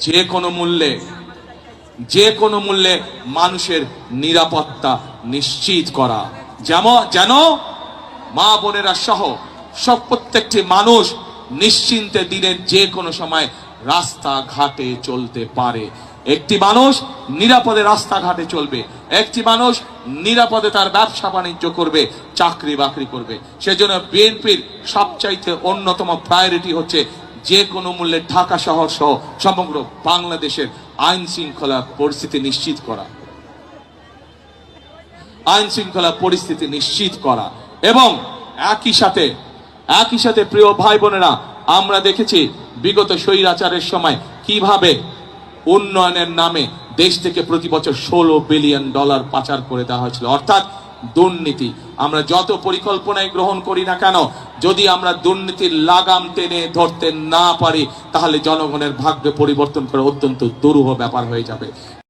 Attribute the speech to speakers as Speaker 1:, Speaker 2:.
Speaker 1: যে কোনো মূল্যে মানুষের নিরাপত্তা নিশ্চিত করা, যেন মা বোনেরা সহ প্রত্যেকটি মানুষ নিশ্চিন্তে দিনের যে কোনো সময় রাস্তাঘাটে চলতে পারে। একটি মানুষ নিরাপদে রাস্তাঘাটে চলবে, একটি মানুষ নিরাপদে তার ব্যবসা বাণিজ্য করবে, চাকরি বাকরি করবে। সেজন্য বিএনপির সবচাইতে অন্যতম প্রায়োরিটি হচ্ছে যে কোনো মূল্যে ঢাকা শহর সহ সমগ্র বাংলাদেশের আইন শৃঙ্খলা পরিস্থিতি নিশ্চিত করা। এবং একই সাথে প্রিয় ভাই বোনেরা, আমরা দেখেছি বিগত স্বৈরাচারের সময় কিভাবে উন্নয়নের নামে দেশ থেকে প্রতি বছর $16 বিলিয়ন পাচার করে দেওয়া হয়েছিল, অর্থাৎ দুর্নীতি। আমরা যত পরিকল্পনায় গ্রহণ করি না কেন, যদি আমরা দুর্নীতির লাগাম টেনে ধরতে না পারি, তাহলে জনগণের ভাগ্যে পরিবর্তন করা অত্যন্ত দুরূহ ব্যাপার হয়ে যাবে।